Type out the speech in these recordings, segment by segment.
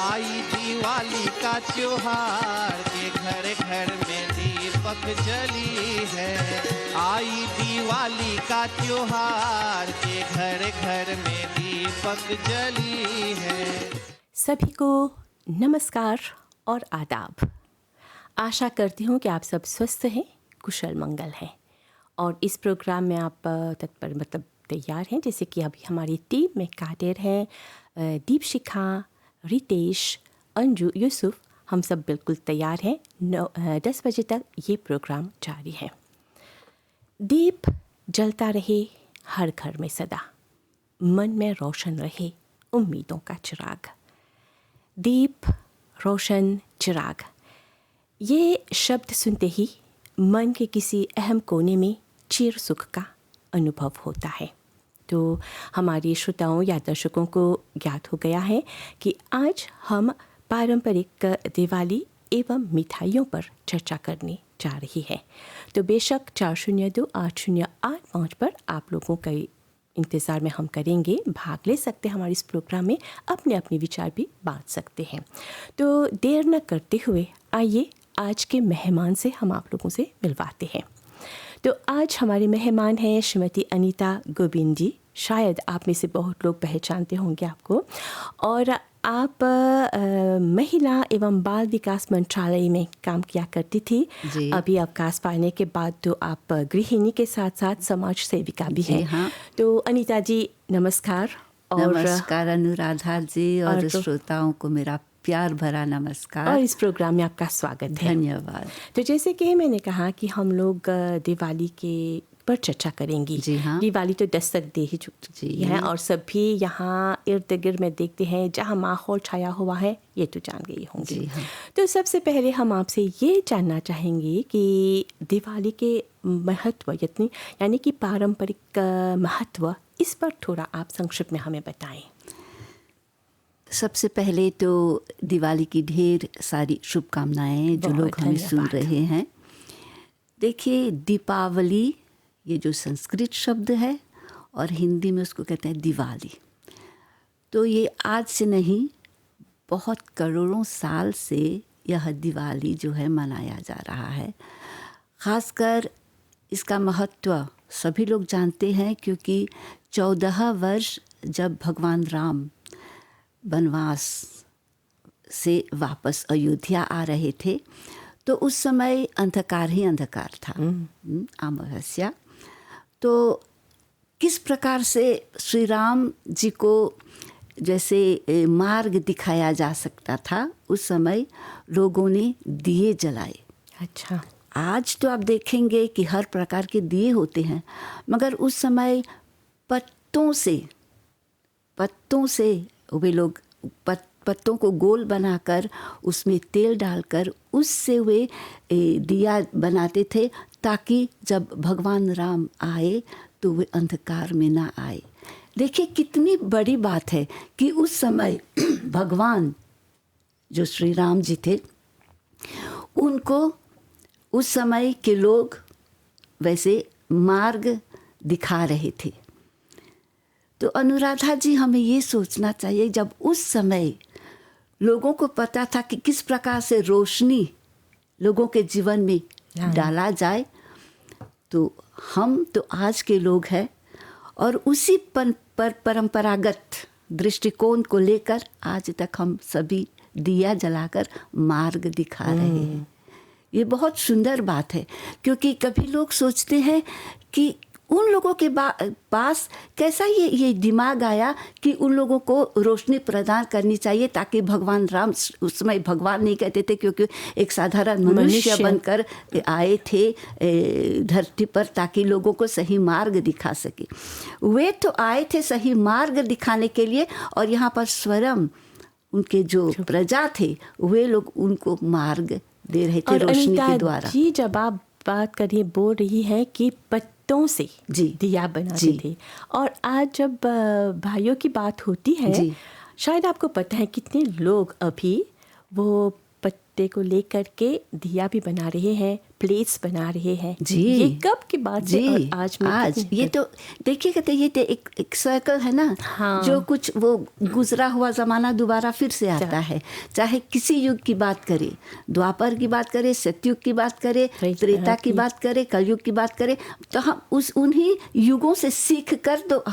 आई दिवाली का त्योहार के घर घर में दीपक जली है। आई दिवाली का त्योहार के घर घर में दीपक जली है। सभी को नमस्कार और आदाब। आशा करती हूँ कि आप सब स्वस्थ हैं, कुशल मंगल हैं और इस प्रोग्राम में आप तत्पर तैयार हैं। जैसे कि अभी हमारी टीम में कादिर हैं, दीपशिखा, रितेश, अंजू, यूसुफ, हम सब बिल्कुल तैयार हैं। 10 बजे तक ये प्रोग्राम जारी है। दीप जलता रहे हर घर में सदा, मन में रोशन रहे उम्मीदों का चिराग। दीप, रोशन, चिराग, ये शब्द सुनते ही मन के किसी अहम कोने में चिर सुख का अनुभव होता है। तो हमारे श्रोताओं या दर्शकों को ज्ञात हो गया है कि आज हम पारंपरिक दिवाली एवं मिठाइयों पर चर्चा करने जा रही है। तो बेशक 402-8085 पर आप लोगों का इंतज़ार में हम करेंगे, भाग ले सकते हैं हमारे इस प्रोग्राम में, अपने अपने विचार भी बांट सकते हैं। तो देर न करते हुए आइए आज के मेहमान से हम आप लोगों से मिलवाते हैं। तो आज हमारे मेहमान हैं श्रीमती अनीता गोविंद जी। शायद आप में से बहुत लोग पहचानते होंगे आपको, और आप महिला एवं बाल विकास मंत्रालय में काम किया करती थी। अभी अवकाश पाने के बाद तो आप गृहिणी के साथ साथ समाज सेविका भी हैं। हाँ। तो अनीता जी नमस्कार। नमस्कार अनुराधा जी और श्रोताओं को मेरा प्यार भरा नमस्कार और इस प्रोग्राम में आपका स्वागत है। धन्यवाद। तो जैसे कि मैंने कहा कि हम लोग दिवाली के पर चर्चा करेंगी। जी हाँ। दिवाली तो दस्तक दे ही चुकी है और सभी यहाँ इर्द गिर्द में देखते हैं जहाँ माहौल छाया हुआ है, ये तो जान गई होंगी। जी हाँ। तो सबसे पहले हम आपसे ये जानना चाहेंगे कि दिवाली के महत्व यानी कि पारंपरिक महत्व, इस पर थोड़ा आप संक्षिप्त में हमें बताएं। सबसे पहले तो दिवाली की ढेर सारी शुभकामनाएं जो लोग हमें सुन रहे हैं। देखिए, दीपावली ये जो संस्कृत शब्द है और हिंदी में उसको कहते हैं दिवाली। तो ये आज से नहीं, बहुत करोड़ों साल से यह दिवाली जो है मनाया जा रहा है। ख़ासकर इसका महत्व सभी लोग जानते हैं क्योंकि 14 वर्ष जब भगवान राम वनवास से वापस अयोध्या आ रहे थे तो उस समय अंधकार ही अंधकार था, अमावस्या। तो किस प्रकार से श्री राम जी को जैसे मार्ग दिखाया जा सकता था, उस समय लोगों ने दिए जलाए। अच्छा। आज तो आप देखेंगे कि हर प्रकार के दिए होते हैं, मगर उस समय पत्तों से वे लोग पत्तों को गोल बनाकर उसमें तेल डालकर उससे वे दिया बनाते थे, ताकि जब भगवान राम आए तो वे अंधकार में ना आए। देखिए कितनी बड़ी बात है कि उस समय भगवान जो श्री राम जी थे, उनको उस समय के लोग वैसे मार्ग दिखा रहे थे। तो अनुराधा जी, हमें ये सोचना चाहिए, जब उस समय लोगों को पता था कि किस प्रकार से रोशनी लोगों के जीवन में डाला जाए, तो हम तो आज के लोग हैं और उसी परंपरागत दृष्टिकोण को लेकर आज तक हम सभी दिया जलाकर मार्ग दिखा रहे हैं। ये बहुत सुंदर बात है, क्योंकि कभी लोग सोचते हैं कि उन लोगों के पास कैसा ये दिमाग आया कि उन लोगों को रोशनी प्रदान करनी चाहिए, ताकि भगवान राम, उस समय भगवान नहीं कहते थे क्योंकि एक साधारण मनुष्य बनकर आए थे धरती पर, ताकि लोगों को सही मार्ग दिखा सके। वे तो आए थे सही मार्ग दिखाने के लिए, और यहाँ पर स्वयं उनके जो प्रजा थे वे लोग उनको मार्ग दे रहे थे रोशनी के द्वारा। जी, जब आप बात करिए, बोल रही है कि पत्तों से दिया बनाते थे, और आज जब भाइयों की बात होती है, शायद आपको पता है कितने लोग अभी वो पत्ते को लेकर के दिया भी बना रहे हैं, प्लेट्स बना रहे हैं। जी, ये कब की बात है और आज में आज कितनी ये तो देखिएगा तो ये तो एक सर्कल है ना। हाँ। जो कुछ वो गुजरा हुआ ज़माना दोबारा फिर से आता है। चाहे किसी युग की बात करें, द्वापर की बात करें, सतयुग की बात करें, त्रेता की बात करें, कलयुग की बात करें, तो हम उन्हीं युगों से सीख कर तो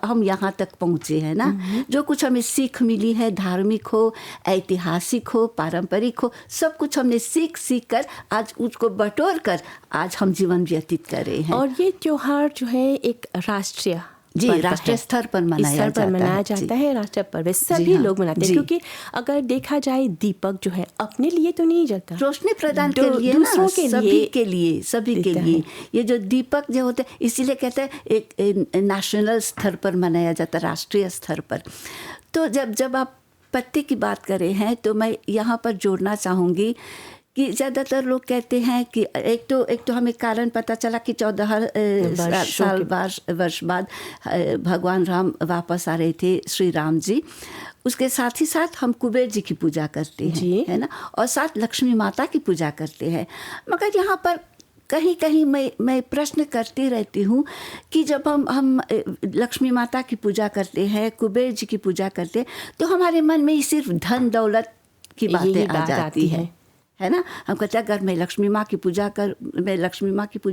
हम यहाँ तक पहुँचे हैं ना। जो कुछ हमें सीख मिली है, धार्मिक हो, ऐतिहासिक हो, पारंपरिक हो, सब कुछ हमने सीख कर आज उसको बटोर कर आज हम जीवन व्यतीत कर रहे हैं। और ये त्योहार जो है एक राष्ट्रीय जी, पर्व राष्ट्रीय है। स्तर पर इस मनाया स्तर पर मनाया जाता जाता है। है राष्ट्रीय पर्व। सभी हाँ, लोग मनाते हैं, जी। क्योंकि अगर देखा जाए दीपक जो है अपने लिए तो नहीं जलता, रोशनी प्रदान के लिए ना, दूसरों के सभी लिए के लिए, सभी के देता लिए। है। ये जो दीपक जो होते हैं, इसीलिए कहते हैं एक नेशनल स्तर पर मनाया जाता है, राष्ट्रीय स्तर पर। तो जब आप पत्ते की बात कर रहे हैं तो मैं यहाँ पर जोड़ना चाहूँगी कि ज़्यादातर लोग कहते हैं कि एक तो हमें कारण पता चला कि 14 वर्ष बाद भगवान राम वापस आ रहे थे, श्री राम जी। उसके साथ ही साथ हम कुबेर जी की पूजा करते हैं, है ना, और साथ लक्ष्मी माता की पूजा करते हैं। मगर यहाँ पर कहीं कहीं मैं प्रश्न करती रहती हूँ कि जब हम लक्ष्मी माता की पूजा करते हैं, कुबेर जी की पूजा करते हैं, तो हमारे मन में सिर्फ धन दौलत की बातें आ जाती है ना। हम कहते हैं अगर मैं लक्ष्मी माँ की पूजा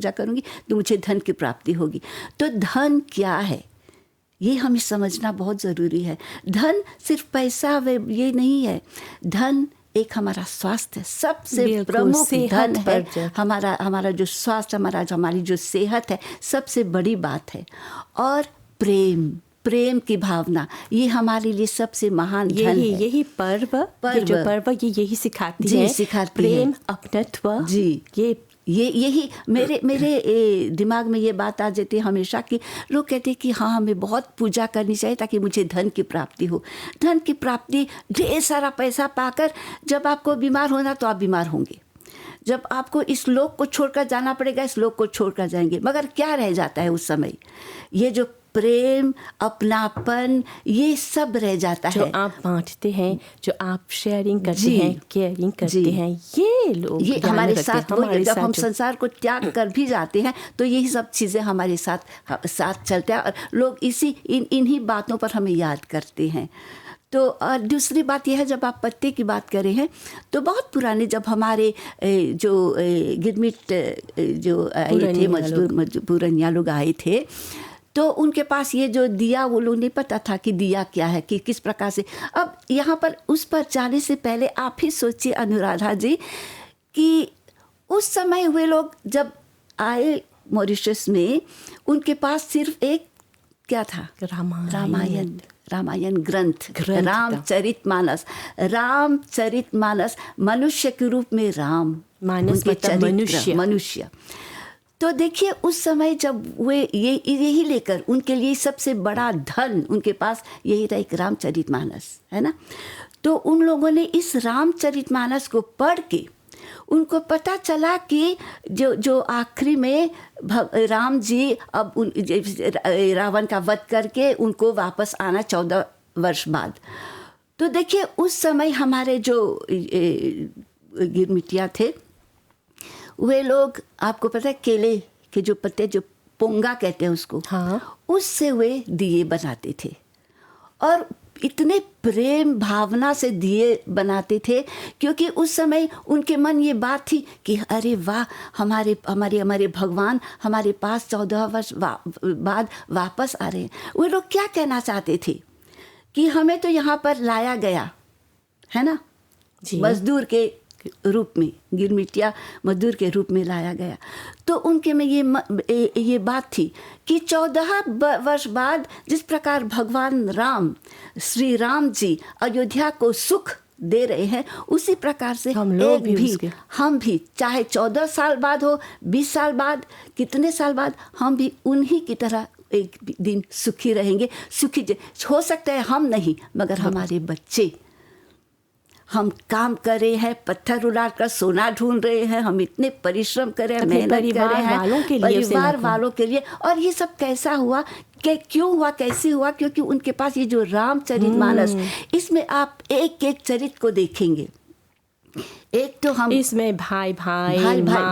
करूँगी तो मुझे धन की प्राप्ति होगी। तो धन क्या है ये हमें समझना बहुत ज़रूरी है। धन सिर्फ पैसा ये नहीं है। धन एक हमारा स्वास्थ्य है, सबसे प्रमुख धन है। हमारा जो स्वास्थ्य, हमारी जो सेहत है, सबसे बड़ी बात है। और प्रेम की भावना, ये हमारे लिए सबसे महान धन है। यही पर्व यही सिखाती है। प्रेम, अपनत्व। जी, यही मेरे दिमाग में ये बात आ जाती है हमेशा कि लोग कहते हैं कि हाँ, हमें बहुत पूजा करनी चाहिए ताकि मुझे धन की प्राप्ति हो। धन की प्राप्ति, ढेर सारा पैसा पाकर जब आपको बीमार होना तो आप बीमार होंगे। जब आपको इस लोक को छोड़कर जाना पड़ेगा, इस लोक को छोड़कर जाएंगे। मगर क्या रह जाता है उस समय? ये जो प्रेम, अपनापन, ये सब रह जाता है। जो आप बांटते हैं, जो आप शेयरिंग करते हैं, केयरिंग करते हैं, ये हमारे साथ जब हम संसार को त्याग कर भी जाते हैं तो यही सब चीज़ें हमारे साथ चलते हैं। और लोग इन्हीं बातों पर हमें याद करते हैं। तो और दूसरी बात यह है, जब आप पत्ते की बात कर रहे हैं तो बहुत पुराने, जब हमारे जो गिरमिट जो आए थे, मजदूर पुरनिया लोग आए थे, तो उनके पास ये जो दिया, वो लोग नहीं पता था कि दिया क्या है, कि किस प्रकार से। अब यहाँ पर उस पर जाने से पहले आप ही सोचिए अनुराधा जी कि उस समय वे लोग जब आए मॉरिशस में, उनके पास सिर्फ एक क्या था? रामायण ग्रंथ रामचरितमानस, मनुष्य के रूप में राम, मानस मतलब मनुष्य। तो देखिए उस समय जब वे यही लेकर, उनके लिए सबसे बड़ा धन उनके पास यही था, एक रामचरितमानस, है ना। तो उन लोगों ने इस रामचरितमानस को पढ़ के उनको पता चला कि जो आखिरी में राम जी अब रावण का वध करके उनको वापस आना 14 वर्ष बाद। तो देखिए उस समय हमारे जो गिरमिटिया थे, वे लोग, आपको पता है, केले के जो पत्ते, जो पोंगा कहते हैं उसको, हाँ, उससे वे दिए बनाते थे। और इतने प्रेम भावना से दिए बनाते थे, क्योंकि उस समय उनके मन ये बात थी कि अरे वाह, हमारे भगवान हमारे पास 14 वर्ष बाद वापस आ रहे हैं। वे लोग क्या कहना चाहते थे कि हमें तो यहाँ पर लाया गया है ना, मजदूर के रूप में, गिरमिटिया मजदूर के रूप में लाया गया। तो उनके में ये बात थी कि 14 वर्ष बाद जिस प्रकार भगवान राम, श्री राम जी अयोध्या को सुख दे रहे हैं, उसी प्रकार से हम भी चाहे 14 साल बाद हो, 20 साल बाद, कितने साल बाद, हम भी उन्हीं की तरह एक दिन सुखी रहेंगे। सुखी हो सकता है हम नहीं, मगर हमारे बच्चे। हम काम कर रहे हैं, पत्थर उलाड़ कर सोना ढूंढ रहे हैं, हम इतने परिश्रम कर रहे हैं, मेहनत कर रहे हैं परिवार वालों के लिए। और ये सब कैसा हुआ, क्यों हुआ, कैसे हुआ? क्योंकि उनके पास ये जो रामचरितमानस, इसमें आप एक एक चरित्र को देखेंगे एक तो हम इसमें भाई भाई भाई भाई माँ,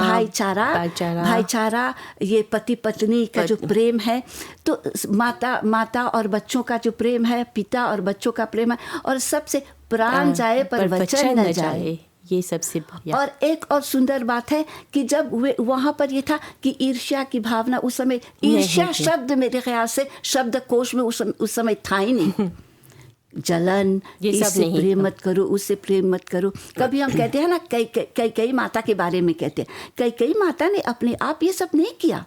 भाईचारा, ये पति पत्नी का जो प्रेम है, तो माता और बच्चों का जो प्रेम है, पिता और बच्चों का प्रेम है, और सबसे प्राण जाए पर वचन न जाए, ये सबसे बढ़िया। और एक और सुंदर बात है कि जब वे वहाँ पर ये था कि ईर्ष्या की भावना, उस समय ईर्ष्या शब्द मेरे ख्याल से शब्दकोश में उस समय था ही नहीं। जलन, ये सब इससे नहीं प्रेम मत करो, उससे प्रेम मत करो। कभी हम कहते हैं ना, कई माता के बारे में कहते हैं, कई माता ने अपने आप ये सब नहीं किया।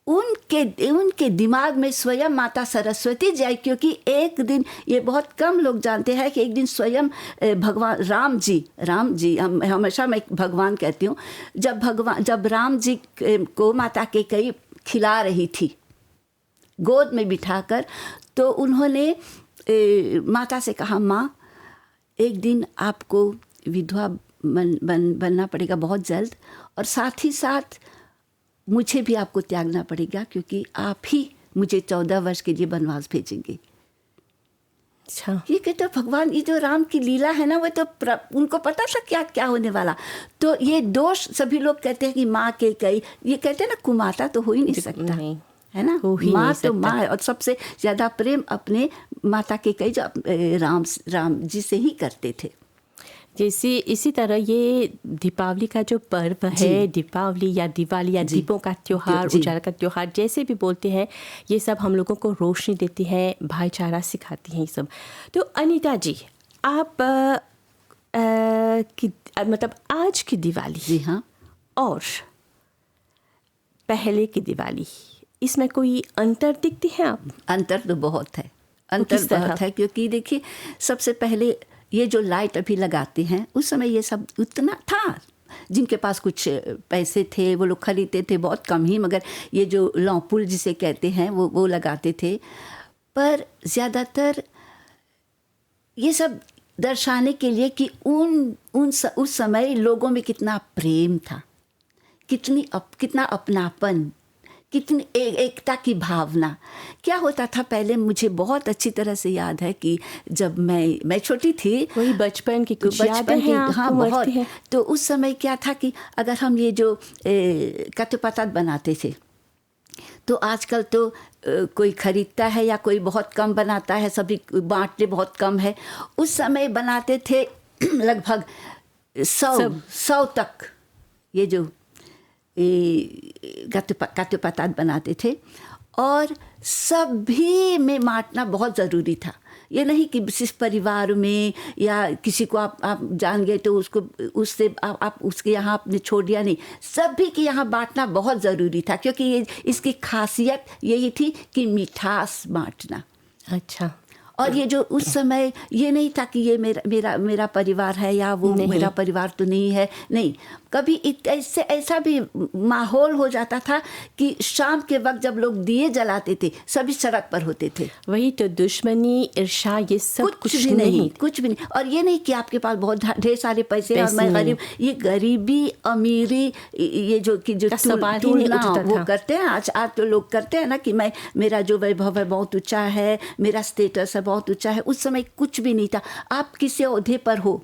उनके दिमाग में स्वयं माता सरस्वती जी आई, क्योंकि एक दिन, ये बहुत कम लोग जानते हैं कि एक दिन स्वयं भगवान राम जी, हमेशा मैं भगवान कहती हूँ, जब राम जी को माता कैकेयी खिला रही थी गोद में बिठाकर, तो उन्होंने माता से कहा, माँ एक दिन आपको विधवा बनना पड़ेगा बहुत जल्द, और साथ ही साथ मुझे भी आपको त्यागना पड़ेगा, क्योंकि आप ही मुझे 14 वर्ष के लिए वनवास भेजेंगे। अच्छा, ये कहते भगवान, ये जो राम की लीला है ना, वो तो उनको पता था क्या क्या होने वाला। तो ये दोष सभी लोग कहते हैं कि माँ कैकेयी, ये कहते हैं ना, कुमाता तो हो ही नहीं सकता, नहीं, है ना, माँ तो माँ है, और सबसे ज़्यादा प्रेम अपने माता कैकेयी जो राम जी से ही करते थे। जैसे इसी तरह ये दीपावली का जो पर्व है, दीपावली या दिवाली या दीपों का त्योहार, उजाला का त्योहार, जैसे भी बोलते हैं, ये सब हम लोगों को रोशनी देती है, भाईचारा सिखाती है, ये सब। तो अनीता जी, आप मतलब आज की दिवाली, जी हाँ, और पहले की दिवाली, इसमें कोई अंतर दिखती है आप? अंतर तो बहुत है, अंतर बहुत है, क्योंकि देखिए, सबसे पहले ये जो लाइट अभी लगाते हैं, उस समय ये सब उतना था, जिनके पास कुछ पैसे थे वो लोग खरीदते थे, बहुत कम ही, मगर ये जो लौपुल जिसे कहते हैं वो लगाते थे। पर ज़्यादातर ये सब दर्शाने के लिए कि उस समय लोगों में कितना प्रेम था, कितना अपनापन, कितनी एकता की भावना। क्या होता था पहले, मुझे बहुत अच्छी तरह से याद है कि जब मैं छोटी थी, वही बचपन की कुछ यादें हैं आपको? हाँ, बहुत है। तो उस समय क्या था कि अगर हम ये जो कथुपतात बनाते थे, तो आजकल तो कोई खरीदता है या कोई बहुत कम बनाता है, सभी बांटते बहुत कम है। उस समय बनाते थे लगभग 100 तक, ये जो कथुपतात बनाते थे, और सभी में बांटना बहुत ज़रूरी था। ये नहीं कि सिर्फ परिवार में या किसी को आप जान गए तो उससे आप उसके यहाँ आपने छोड़ दिया, नहीं, सभी के यहाँ बांटना बहुत ज़रूरी था, क्योंकि इसकी खासियत यही थी कि मिठास बांटना। अच्छा, और ये जो उस समय ये नहीं था कि ये मेरा परिवार है या वो मेरा परिवार तो नहीं है, नहीं, कभी ऐसा भी माहौल हो जाता था कि शाम के वक्त जब लोग दिए जलाते थे, सभी सड़क पर होते थे। वही तो, दुश्मनी, ईर्ष्या, ये सब कुछ भी नहीं। और ये नहीं कि आपके पास बहुत ढेर सारे पैसे और मैं गरीब, ये गरीबी अमीरी, ये जो तुलना वो करते हैं आज तो लोग करते हैं ना, कि मेरा जो वैभव है बहुत ऊंचा है, मेरा स्टेटस है बहुत ऊंचा है। उस समय कुछ भी नहीं था। आप किसी ओहदे पर हो,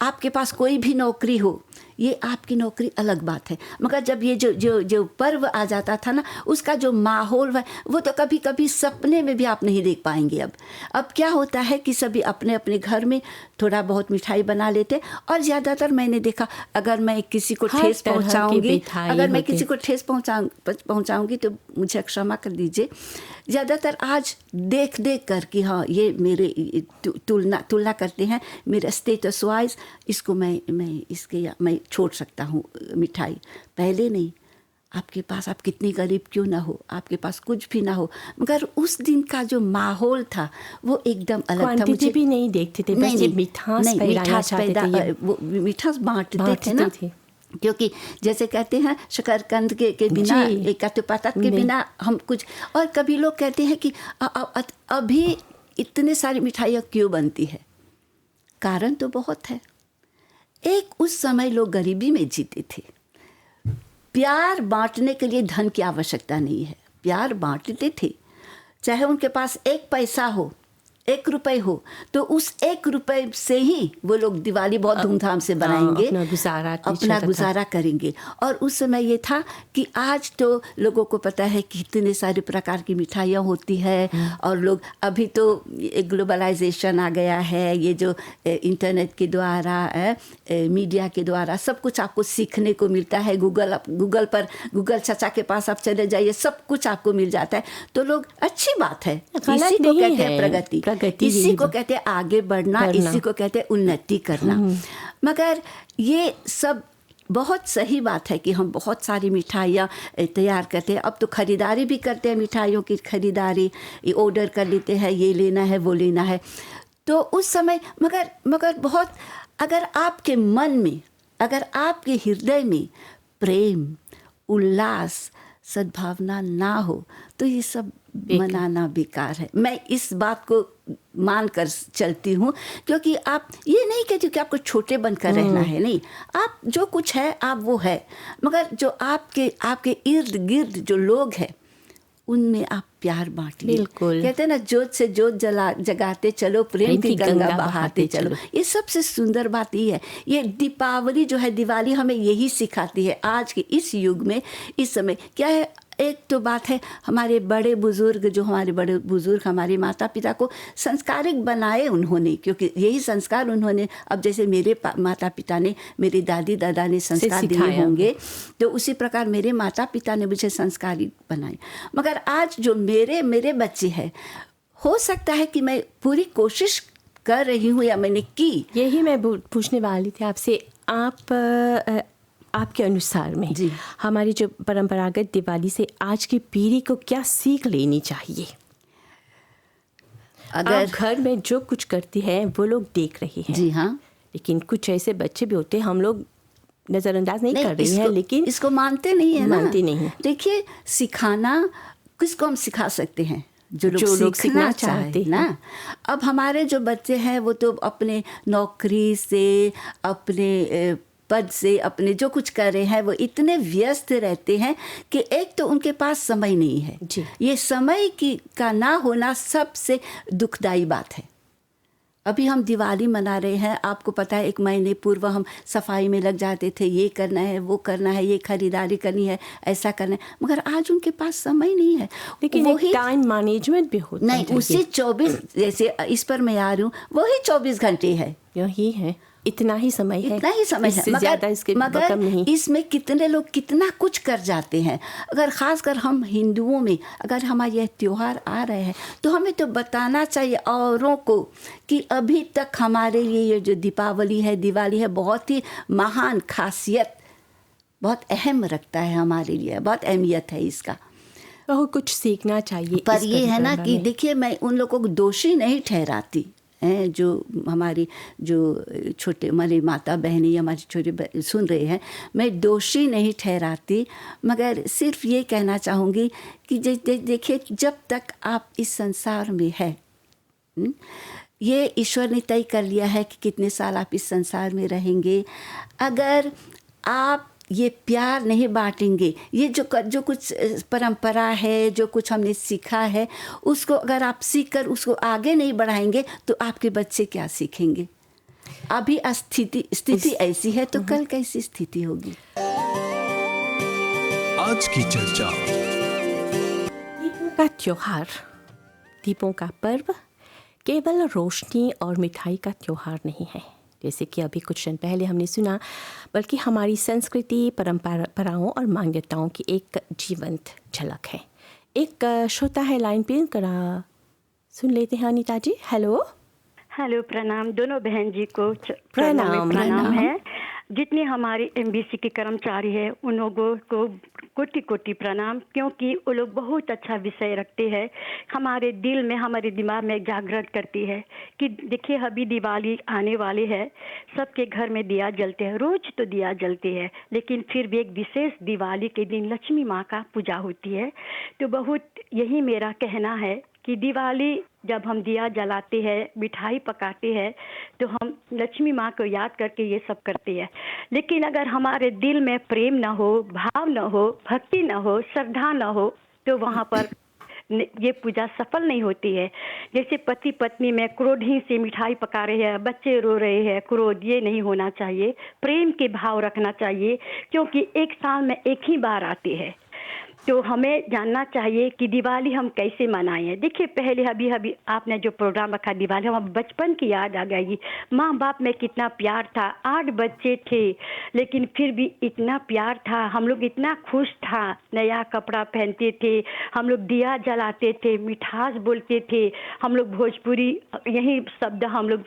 आपके पास कोई भी नौकरी हो, ये आपकी नौकरी अलग बात है, मगर जब ये जो पर्व आ जाता था ना, उसका जो माहौल है वो तो कभी कभी सपने में भी आप नहीं देख पाएंगे। अब क्या होता है कि सभी अपने अपने घर में थोड़ा बहुत मिठाई बना लेते, और ज़्यादातर मैंने देखा, अगर मैं किसी को ठेस पहुंचाऊंगी तो मुझे क्षमा कर दीजिए, ज़्यादातर आज देख कर कि हाँ, ये मेरे तुलना करते हैं मेरे स्टेटस वाइज, इसको मैं छोड़ सकता हूँ मिठाई। पहले नहीं, आपके पास आप कितनी गरीब क्यों ना हो, आपके पास कुछ भी ना हो, मगर उस दिन का जो माहौल था वो एकदम अलग था। मुझे भी नहीं देखते थे, बस ये मिठास बांटते थे ना, क्योंकि जैसे कहते हैं शकरकंद के बिना, एक कथुपतात के बिना हम कुछ। और कभी लोग कहते हैं कि अभी इतने सारी मिठाइयाँ क्यों बनती है, कारण तो बहुत है। एक उस समय लोग गरीबी में जीते थे, प्यार बांटने के लिए धन की आवश्यकता नहीं है, प्यार बांटते थे, चाहे उनके पास 1 पैसा हो, 1 रुपए हो तो उस 1 रुपए से ही वो लोग दिवाली बहुत धूमधाम से बनाएंगे, अपना गुजारा करेंगे। और उस समय ये था कि आज तो लोगों को पता है कि इतने सारे प्रकार की मिठाइयाँ होती है, और लोग अभी तो ग्लोबलाइजेशन आ गया है, ये जो इंटरनेट के द्वारा मीडिया के द्वारा सब कुछ आपको सीखने को मिलता है। गूगल चाचा के पास आप चले जाइए, सब कुछ आपको मिल जाता है। तो लोग, अच्छी बात है, इसी को कहते हैं प्रगति, इसी को कहते हैं आगे बढ़ना, इसी को कहते हैं उन्नति करना। मगर ये सब बहुत सही बात है कि हम बहुत सारी मिठाइयाँ तैयार करते हैं। अब तो ख़रीदारी भी करते हैं, मिठाइयों की ख़रीदारी, ऑर्डर कर लेते हैं, ये लेना है वो लेना है। तो उस समय मगर बहुत, अगर आपके मन में, अगर आपके हृदय में प्रेम, उल्लास, सद्भावना ना हो तो ये सब मनाना बेकार है। मैं इस बात को मान कर चलती हूँ, क्योंकि आप ये नहीं कहती कि आपको छोटे बनकर रहना है, नहीं, आप जो कुछ है आप वो है, मगर जो आपके इर्द गिर्द जो लोग हैं उनमें आप प्यार बांटिए। बिल्कुल, कहते हैं ना, जोत से जोत जगाते चलो, प्रेम की गंगा बहाते चलो। ये सबसे सुंदर बात ये है। ये दीपावली जो है, दिवाली हमें यही सिखाती है। आज के इस युग में, इस समय क्या है, एक तो बात है, हमारे बड़े बुजुर्ग हमारे माता पिता को संस्कारिक बनाए उन्होंने, क्योंकि यही संस्कार उन्होंने, अब जैसे मेरे माता पिता ने, मेरे दादी दादा ने संस्कार दिए होंगे, तो उसी प्रकार मेरे माता पिता ने मुझे संस्कारिक बनाए। मगर आज जो मेरे बच्चे हैं, हो सकता है कि मैं पूरी कोशिश कर रही हूँ या मैंने की। यही मैं पूछने वाली थी आपसे, आपके अनुसार में जी, हमारी जो परंपरागत दिवाली से आज की पीढ़ी को क्या सीख लेनी चाहिए? अगर आप घर में जो कुछ करती है वो लोग देख रहे हैं, जी हाँ, लेकिन कुछ ऐसे बच्चे भी होते हैं, हम लोग नज़रअंदाज नहीं कर रहे हैं, लेकिन इसको मानते नहीं है ना। मानते नहीं। देखिए, सिखाना किसको हम सिखा सकते हैं? जो लोग सीखना चाहते हैं ना। अब हमारे जो बच्चे हैं वो तो अपने नौकरी से, अपने पद से, अपने जो कुछ कर रहे हैं वो इतने व्यस्त रहते हैं कि एक तो उनके पास समय नहीं है जी। ये समय का ना होना सबसे दुखदाई बात है। अभी हम दिवाली मना रहे हैं, आपको पता है 1 महीने पूर्व हम सफाई में लग जाते थे, ये करना है वो करना है, ये खरीदारी करनी है, ऐसा करना है, मगर आज उनके पास समय नहीं है। लेकिन एक टाइम मैनेजमेंट भी होता नहीं, उसी 24, जैसे इस पर मैं आ रही हूँ, वही 24 घंटे है, यही है, इतना ही समय है, मगर नहीं। इसमें कितने लोग कितना कुछ कर जाते हैं। अगर खासकर हम हिंदुओं में अगर हमारे यह त्योहार आ रहे हैं तो हमें तो बताना चाहिए औरों को कि अभी तक हमारे लिए ये जो दीपावली है, दिवाली है, बहुत ही महान खासियत, बहुत अहम रखता है हमारे लिए, बहुत अहमियत है इसका, बहुत कुछ सीखना चाहिए। पर ये है ना कि देखिए, मैं उन लोगों को दोषी नहीं ठहराती हैं, जो हमारी जो छोटे हमारी माता बहनें या हमारे छोटे सुन रहे हैं, मैं दोषी नहीं ठहराती, मगर सिर्फ ये कहना चाहूँगी कि देखिए, जब तक आप इस संसार में है, ये ईश्वर ने तय कर लिया है कि कितने साल आप इस संसार में रहेंगे। अगर आप ये प्यार नहीं बांटेंगे, ये जो कुछ परंपरा है, जो कुछ हमने सीखा है, उसको अगर आप सीख कर उसको आगे नहीं बढ़ाएंगे तो आपके बच्चे क्या सीखेंगे? अभी स्थिति ऐसी है तो कल कैसी स्थिति होगी? आज की चर्चा। दीपों का त्योहार, दीपों का पर्व केवल रोशनी और मिठाई का त्योहार नहीं है, जैसे कि अभी कुछ दिन पहले हमने सुना, बल्कि हमारी संस्कृति, परंपराओं और मान्यताओं की एक जीवंत झलक है। एक श्रोता है लाइन पे, करा सुन लेते हैं। अनीता जी, हेलो। हेलो, प्रणाम दोनों बहन जी को। प्रणाम है। जितने हमारे एमबीसी के कर्मचारी हैं उन लोगों को कोटि कोटि प्रणाम, क्योंकि वो लोग बहुत अच्छा विषय रखते हैं, हमारे दिल में, हमारे दिमाग में जागृत करती है कि देखिए अभी दिवाली आने वाली है, सबके घर में दिया जलते हैं, रोज तो दिया जलती है, लेकिन फिर भी एक विशेष दिवाली के दिन लक्ष्मी माँ का पूजा होती है। तो बहुत यही मेरा कहना है कि दिवाली जब हम दिया जलाते हैं, मिठाई पकाते हैं, तो हम लक्ष्मी माँ को याद करके ये सब करते हैं। लेकिन अगर हमारे दिल में प्रेम न हो, भाव न हो, भक्ति न हो, श्रद्धा न हो, तो वहाँ पर ये पूजा सफल नहीं होती है। जैसे पति पत्नी में क्रोध से मिठाई पका रहे हैं, बच्चे रो रहे हैं, क्रोध ये नहीं होना चाहिए। प्रेम के भाव रखना चाहिए, क्योंकि एक साल में एक ही बार आती है। तो हमें जानना चाहिए कि दिवाली हम कैसे मनाएं। देखिए पहले अभी आपने जो प्रोग्राम रखा दिवाली, हम बचपन की याद आ गई। माँ बाप में कितना प्यार था, 8 बच्चे थे लेकिन फिर भी इतना प्यार था, हम लोग इतना खुश था, नया कपड़ा पहनते थे, हम लोग दिया जलाते थे, मिठास बोलते थे, हम लोग भोजपुरी यही शब्द हम लोग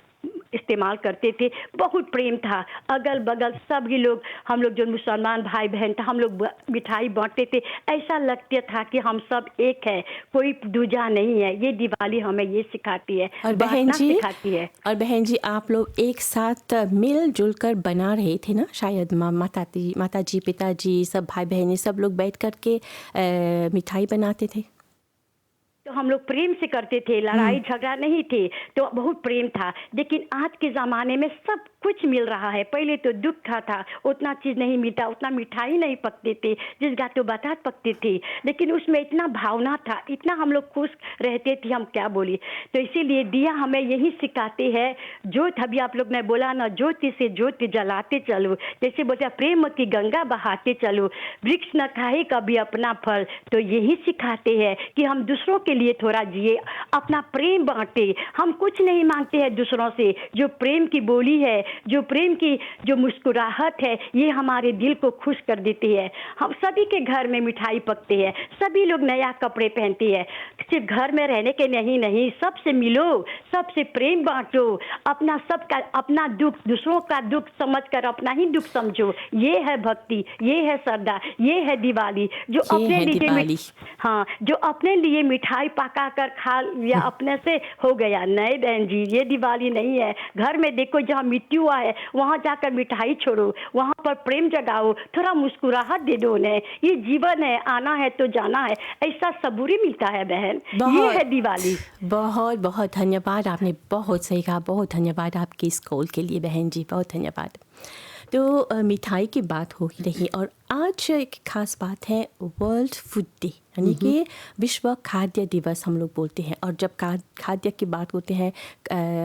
इस्तेमाल करते थे। बहुत प्रेम था, अगल बगल सभी लोग, हम लोग जो मुसलमान भाई बहन था, हम लोग मिठाई बांटते थे। ऐसा लगता था कि हम सब एक है, कोई दूजा नहीं है। ये दिवाली हमें ये सिखाती है और बांटना सिखाती है। और बहन जी आप लोग एक साथ मिलजुल कर बना रहे थे ना, शायद माता जी पिताजी सब भाई बहनें सब लोग बैठ कर के मिठाई बनाते थे। तो हम लोग प्रेम से करते थे, लड़ाई झगड़ा नहीं थे, तो बहुत प्रेम था। लेकिन आज के ज़माने में सब कुछ मिल रहा है, पहले तो दुख था, उतना चीज़ नहीं मिलता, उतना मिठाई नहीं पकते थे, जिस गातो बातात पकते थे, लेकिन उसमें इतना भावना था, इतना हम लोग खुश रहते थे, हम क्या बोले। तो इसीलिए दिया हमें यही सिखाते हैं, ज्योत अभी आप लोग ने बोला ना, ज्योति से ज्योति जलाते चलो, जैसे बोलते प्रेम की गंगा बहाते चलो, वृक्ष न खाए कभी अपना फल। तो यही सिखाते हैं कि हम दूसरों के लिए थोड़ा जिए, अपना प्रेम बांटे। हम कुछ नहीं मांगते हैं दूसरों से, जो प्रेम की बोली है, जो प्रेम की जो मुस्कुराहट है, ये हमारे दिल को खुश कर देती है। हम सभी के घर में मिठाई पकते हैं, सभी लोग नया कपड़े पहनते हैं, सिर्फ घर में रहने के नहीं, सबसे मिलो, सबसे प्रेम बांटो, अपना सबका अपना दुख दूसरों का दुख समझकर अपना ही दुख समझो। ये है भक्ति, ये है श्रद्धा, ये है दिवाली। जो अपने लिए हाँ, जो अपने लिए मिठाई पका कर खा या अपने से हो गया, नहीं बहन जी, ये दिवाली नहीं है। घर में देखो जहाँ मिट्टी हुआ है, वहाँ जाकर मिठाई छोड़ो, वहाँ पर प्रेम जगाओ, थोड़ा मुस्कुराहट दे दो उन्हें। ये जीवन है, आना है तो जाना है, ऐसा सबूरी मिलता है बहन। ये है दिवाली। बहुत बहुत धन्यवाद, आपने बहुत सही कहा, बहुत धन्यवाद आपकी इस कॉल के लिए बहन जी, बहुत धन्यवाद। तो मिठाई की बात हो ही रही, और आज एक खास बात है वर्ल्ड फूड डे, यानी कि विश्व खाद्य दिवस हम लोग बोलते हैं। और जब खाद्य की बात होते हैं,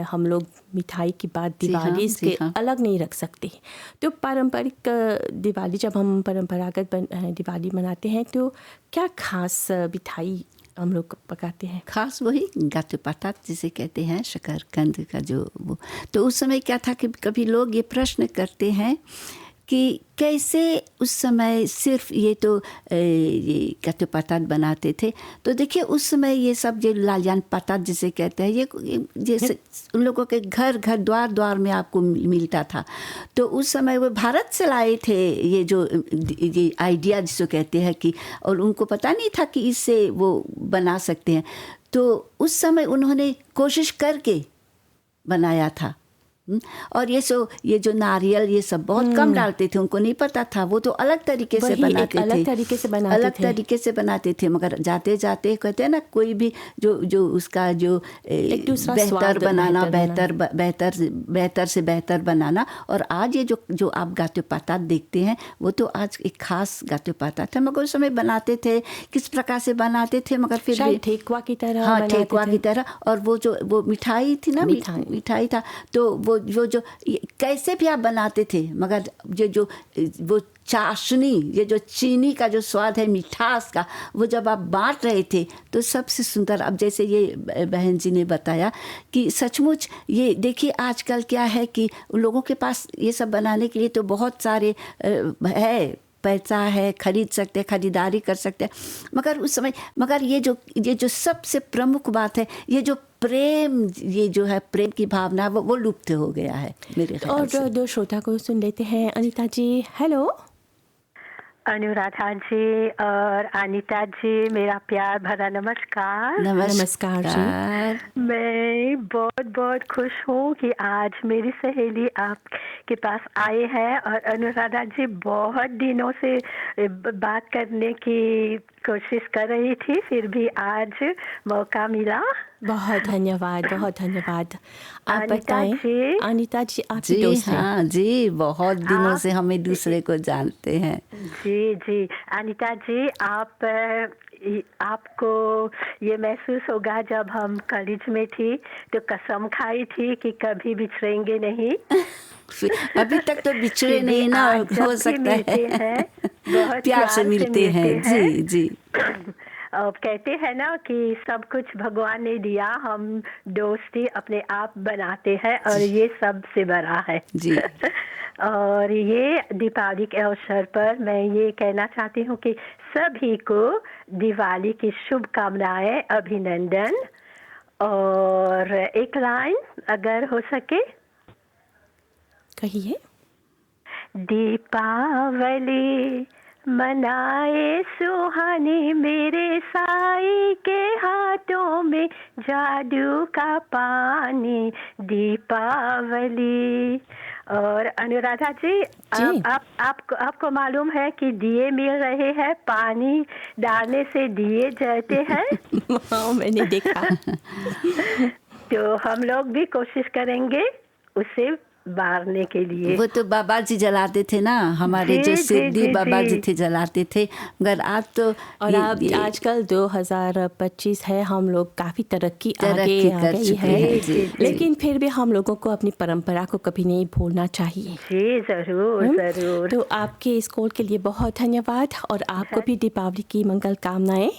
हम लोग मिठाई की बात दिवाली के अलग नहीं रख सकते। तो पारंपरिक दिवाली, जब हम परंपरागत दिवाली मनाते हैं, तो क्या खास मिठाई हम लोग पकाते हैं? खास वही गातो बातात जिसे कहते हैं, शकरकंद का जो वो। तो उस समय क्या था कि कभी लोग ये प्रश्न करते हैं कि कैसे उस समय सिर्फ ये तो ये गातो बातात बनाते थे। तो देखिए उस समय ये सब जो लालियान बातात जिसे कहते हैं, ये जैसे उन लोगों के घर घर द्वार द्वार में आपको मिलता था। तो उस समय वो भारत से लाए थे ये आइडिया जिसको कहते हैं कि, और उनको पता नहीं था कि इससे वो बना सकते हैं। तो उस समय उन्होंने कोशिश करके बनाया था। और ये जो नारियल ये सब बहुत कम डालते थे, उनको नहीं पता था, वो तो अलग तरीके से बनाते थे, अलग तरीके से बनाते थे। मगर जाते जाते कहते हैं ना, कोई भी जो उसका जो बेहतर बनाना, बेहतर से बेहतर बनाना। और आज ये जो आप गातो बातात देखते हैं, वो तो आज एक खास गातो बातात है। मगर उस समय बनाते थे, किस प्रकार से बनाते थे, मगर फिर भी ठेकुआ की तरह, हाँ ठेकुआ की तरह। और वो मिठाई थी ना, मिठाई था, तो वो जो कैसे भी आप बनाते थे, मगर वो चाशनी, ये जो चीनी का जो स्वाद है, मिठास का, वो जब आप बांट रहे थे तो सबसे सुंदर। अब जैसे ये बहन जी ने बताया कि सचमुच ये देखिए आजकल क्या है कि उन लोगों के पास ये सब बनाने के लिए तो बहुत सारे है, पैसा है, खरीद सकते हैं, खरीदारी कर सकते हैं। मगर उस समय ये जो सबसे प्रमुख बात है, ये जो प्रेम, ये जो है प्रेम की भावना, वो लुप्त हो गया है मेरे ख्याल से। और दो श्रोता को सुन लेते हैं। अनीता जी, हेलो। अनुराधा जी और अनीता जी, मेरा प्यार भरा नमस्कार। नमस्कार जी। मैं बहुत बहुत खुश हूँ कि आज मेरी सहेली आपके पास आए हैं, और अनुराधा जी बहुत दिनों से बात करने की कोशिश कर रही थी, फिर भी आज मौका मिला। बहुत धन्यवाद, बहुत धन्यवाद। आप बताएं अनीता जी, आप दोस्त हैं? हाँ जी, बहुत दिनों से हम एक दूसरे को जानते हैं। जी, अनीता जी, आप आपको ये महसूस होगा जब हम कॉलेज में थी तो कसम खाई थी कि कभी बिछड़ेंगे नहीं। अभी तक तो बिछड़े फिर भी नहीं ना, आज जब हो भी सकता मिलते है हैं, बहुत प्यार से मिलते हैं। जी जी। और कहते हैं ना कि सब कुछ भगवान ने दिया, हम दोस्ती अपने आप बनाते हैं और ये सबसे बड़ा है। जी। और ये दीपावली के अवसर पर मैं ये कहना चाहती हूँ कि सभी को दिवाली की शुभकामनाएं, अभिनंदन। और एक लाइन अगर हो सके, कहिए। दीपावली मनाए सुहानी, मेरे साई के हाथों में जादू का पानी, दीपावली। और अनुराधा जी, जी। आपको मालूम है कि दिए मिल रहे हैं, पानी डालने से दिए जलते हैं। हाँ, मैंने देखा। तो हम लोग भी कोशिश करेंगे उसे बारने के लिए। वो तो बाबा जी जलाते थे ना, हमारे जी, जो जी, सिद्धि जी, बाबा जी। जी थे जलाते थे, मगर आज तो और अब आजकल 2025 है, हम लोग काफ़ी तरक्की आगे तरक्की आ कर गई चुके है। हैं। जी, जी। लेकिन फिर भी हम लोगों को अपनी परंपरा को कभी नहीं भूलना चाहिए। जी जरूर जरूर। तो आपके इस कॉल के लिए बहुत धन्यवाद, और आपको भी दीपावली की मंगल कामनाएं।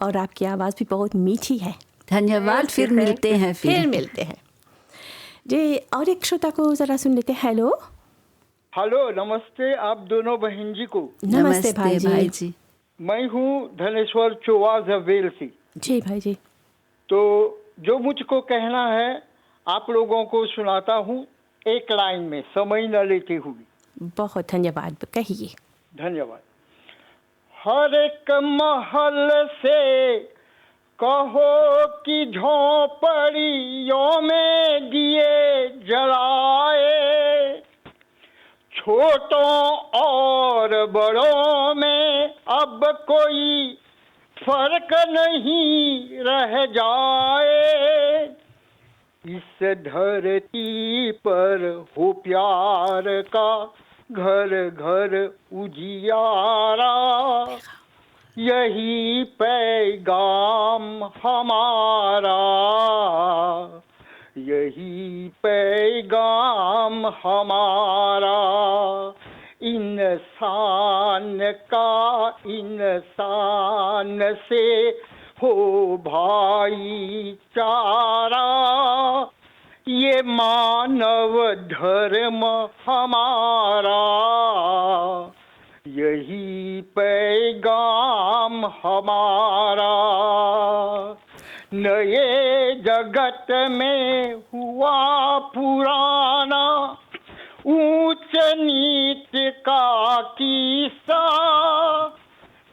और आपकी आवाज़ भी बहुत मीठी है। धन्यवाद, फिर मिलते हैं। फिर मिलते हैं जी। और एक श्रोता को ज़रा सुन लेते हैं। हेलो। हेलो, नमस्ते आप दोनों बहन जी को। नमस्ते भाई जी। मैं हूँ धनेश्वर चौवाज वेल से। जी भाई जी। तो जो मुझको कहना है आप लोगों को सुनाता हूँ एक लाइन में, समय न लेते हुए। बहुत धन्यवाद, कहिए। धन्यवाद। हर एक महल से कहो कि झोपड़ियों में दिए जलाए, छोटों और बड़ों में अब कोई फर्क नहीं रह जाए। इस धरती पर हो प्यार का घर घर उजियारा, यही पैगाम हमारा, यही पैगाम हमारा। इंसान का इंसान से हो भाईचारा, ये मानव धर्म हमारा, यही पैगाम हमारा। नए जगत में हुआ पुराना ऊंच नीच का किस्सा,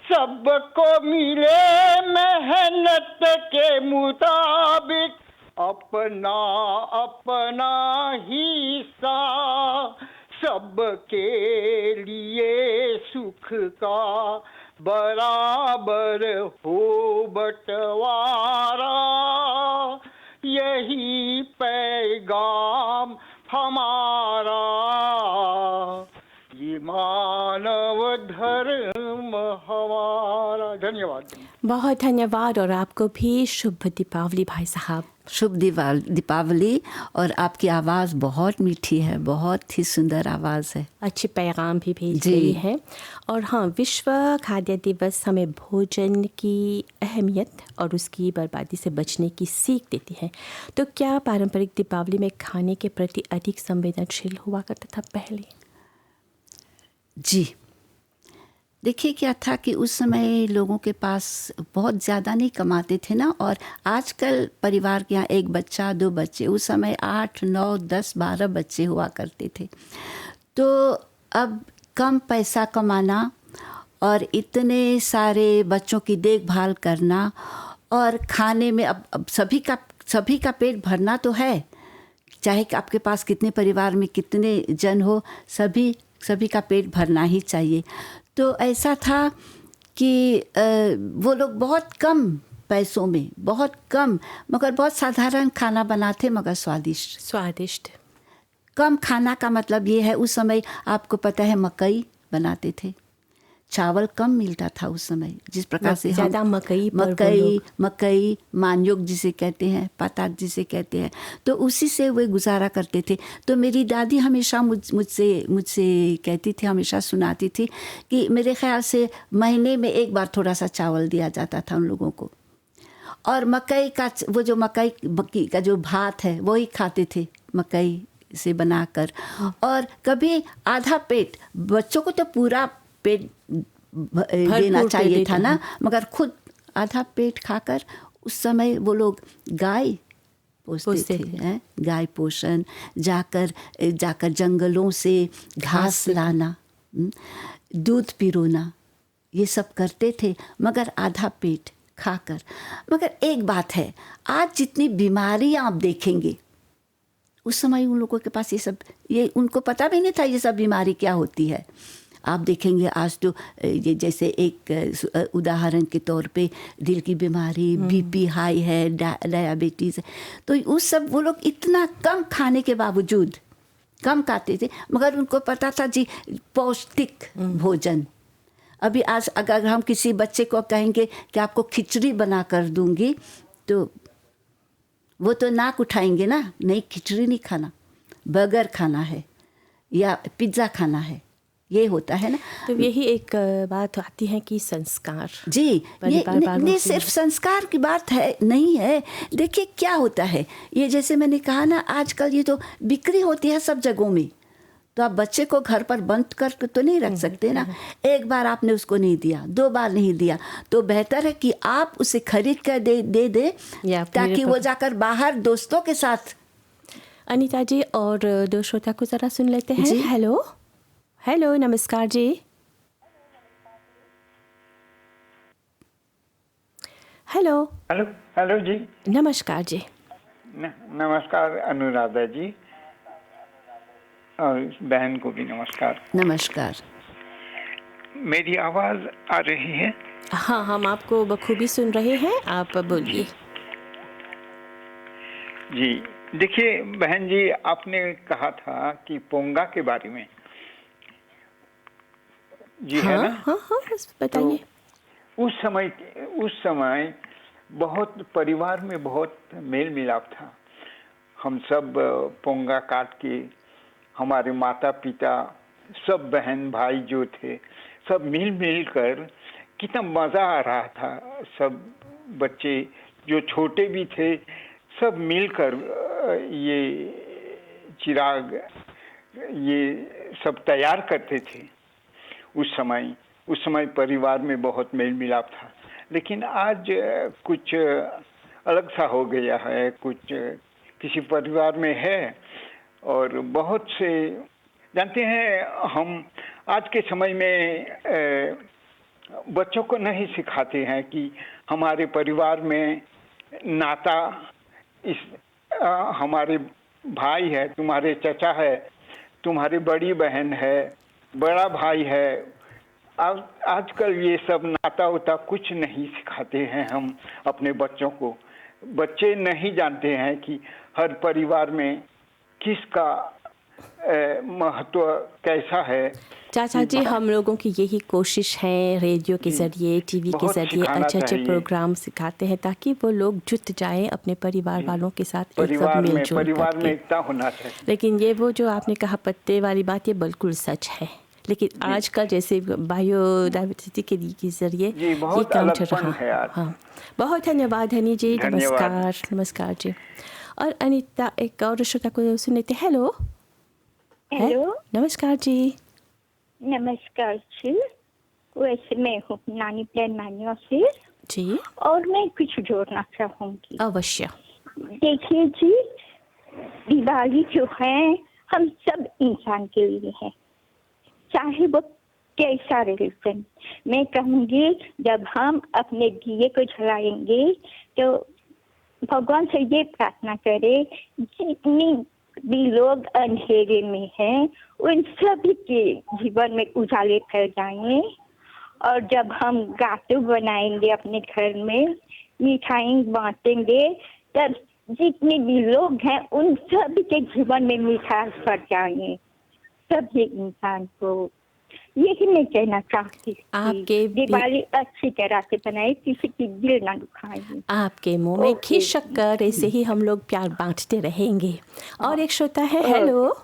सबको मिले मेहनत के मुताबिक अपना अपना हिस्सा, सबके लिए सुख का बराबर हो बंटवारा, यही पैगाम हमारा, ये मानव धर्म हमारा। धन्यवाद। बहुत धन्यवाद, और आपको भी शुभ दीपावली भाई साहब। शुभ दीपावली। और आपकी आवाज़ बहुत मीठी है, बहुत ही सुंदर आवाज़ है। अच्छी पैगाम भी भेज जी। रही है। और हाँ, विश्व खाद्य दिवस हमें भोजन की अहमियत और उसकी बर्बादी से बचने की सीख देती है। तो क्या पारंपरिक दीपावली में खाने के प्रति अधिक संवेदनशील हुआ करता था पहले? जी, देखिए क्या था कि उस समय लोगों के पास बहुत ज़्यादा नहीं कमाते थे ना, और आजकल परिवार के यहाँ एक बच्चा, दो बच्चे, उस समय 8, 9, 10, 12 बच्चे हुआ करते थे। तो अब कम पैसा कमाना और इतने सारे बच्चों की देखभाल करना, और खाने में अब सभी का पेट भरना तो है, चाहे कि आपके पास कितने परिवार में कितने जन हो, सभी का पेट भरना ही चाहिए। तो ऐसा था कि वो लोग बहुत कम पैसों में, बहुत कम, मगर बहुत साधारण खाना बनाते, मगर स्वादिष्ट। कम खाना का मतलब ये है, उस समय आपको पता है मकई बनाते थे, चावल कम मिलता था उस समय, जिस प्रकार से हम ज़्यादा मकई पर वो मकई लोग- मकई मान्योग जिसे कहते हैं, पतात जिसे कहते हैं, तो उसी से वे गुजारा करते थे। तो मेरी दादी हमेशा मुझसे कहती थी, हमेशा सुनाती थी कि मेरे ख्याल से महीने में एक बार थोड़ा सा चावल दिया जाता था उन लोगों को, और मकई का वो जो मकई का जो भात है वही खाते थे मकई से बनाकर। और कभी आधा पेट, बच्चों को तो पूरा पेट देना पेट चाहिए देते था ना, हैं। मगर खुद आधा पेट खाकर उस समय वो लोग गाय पोसते पोसते थे, थे। हैं? गाय पोषण, जाकर जंगलों से घास लाना, दूध पिरोना, ये सब करते थे, मगर आधा पेट खाकर। मगर एक बात है, आज जितनी बीमारियां आप देखेंगे, उस समय उन लोगों के पास ये उनको पता भी नहीं था ये सब बीमारी क्या होती है। आप देखेंगे आज तो ये जैसे एक उदाहरण के तौर पे दिल की बीमारी, बीपी हाई है, डायबिटीज़ है, तो उस सब वो लोग इतना कम खाने के बावजूद, कम खाते थे, मगर उनको पता था जी पौष्टिक भोजन। अभी आज अगर हम किसी बच्चे को कहेंगे कि आपको खिचड़ी बना कर दूंगी, तो वो तो नाक उठाएंगे ना, नहीं खिचड़ी नहीं खाना, बर्गर खाना है या पिज्ज़ा खाना है, ये होता है ना। तो यही एक बात आती है कि संस्कार जी, ये परिवार वालों ये से- सिर्फ संस्कार की बात है नहीं है। देखिए क्या होता है, ये जैसे मैंने कहा ना, आजकल ये तो बिक्री होती है सब जगहों में, तो आप बच्चे को घर पर बंद कर तो नहीं रख सकते ना। एक बार आपने उसको नहीं दिया, 2 बार नहीं दिया, तो बेहतर है कि आप उसे खरीद कर दे या फिर ताकि वो जाकर बाहर दोस्तों के साथ। अनीता जी और दो श्रोता को ज़रा सुन लेते हैं। जी। हेलो हेलो, नमस्कार जी। हेलो हेलो हेलो जी। नमस्कार जी। नमस्कार अनुराधा जी, और बहन को भी नमस्कार। नमस्कार। मेरी आवाज आ रही है? हाँ, हम आपको बखूबी सुन रहे हैं, आप बोलिए। जी देखिए बहन जी, आपने कहा था कि पोंगा के बारे में, जी है हाँ ना? हाँ हाँ, बस बताइए। तो उस समय बहुत परिवार में बहुत मेल मिलाप था। हम सब पोंगा काट के, हमारे माता पिता, सब बहन भाई जो थे, सब मिल कर कितना मज़ा आ रहा था। सब बच्चे जो छोटे भी थे, सब मिलकर ये चिराग ये सब तैयार करते थे। उस समय परिवार में बहुत मेल मिलाप था। लेकिन आज कुछ अलग सा हो गया है, कुछ किसी परिवार में है, और बहुत से जानते हैं, हम आज के समय में बच्चों को नहीं सिखाते हैं कि हमारे परिवार में नाता, हमारे भाई है, तुम्हारे चचा है, तुम्हारी बड़ी बहन है, बड़ा भाई है। आजकल ये सब नाता उता कुछ नहीं सिखाते हैं हम अपने बच्चों को। बच्चे नहीं जानते हैं कि हर परिवार में किसका महत्व कैसा है। चाचा जी, हम लोगों की यही कोशिश है, रेडियो के ज़रिए, टीवी के बहुत ज़रिए सिखाना अच्छे चाहिए। प्रोग्राम सिखाते हैं, ताकि वो लोग जुट जाएं अपने परिवार वालों के साथ, एक सब परिवार मिलजुल में करके। एकता होना चाहिए। लेकिन ये वो जो आपने कहा पत्ते वाली बात, ये बिल्कुल सच है। लेकिन आजकल जैसे बायोडाइवर्सिटी के ज़रिए जी, ये बहुत काम चल अलगपन रहा है आज। हाँ, बहुत धन्यवाद हनी जी। धन्यवाद। नमस्कार जी। और अनीता, एक और श्रोता को सुनते। हेलो हेलो, नमस्कार जी। नमस्कार जी। वैसे मैं हूँ नानी प्लान मान्यो से, जी और मैं कुछ जोड़ना चाहूँगी। अवश्य। देखिए जी, दिवाली जो है हम सब इंसान के लिए है, चाहे वो कैसा रिलीजन। मैं कहूँगी जब हम अपने दिए को जलाएंगे तो भगवान से ये प्रार्थना करें, जितनी भी लोग अंधेरे में हैं उन सभी के जीवन में उजाले फैल जाएंगे। और जब हम गाटू बनाएंगे अपने घर में, मिठाई बांटेंगे, तब जितने भी लोग हैं उन सभी के जीवन में मिठास भर जाएंगे। सभी इंसान को यही मैं कहना चाहती थी। आपके दिवाली अच्छी तरह से बनाए, किसी की दिल ना दुखाए। आपके मुंह में घी शक्कर, ऐसे ही हम लोग प्यार बांटते रहेंगे। और एक श्रोता है। हेलो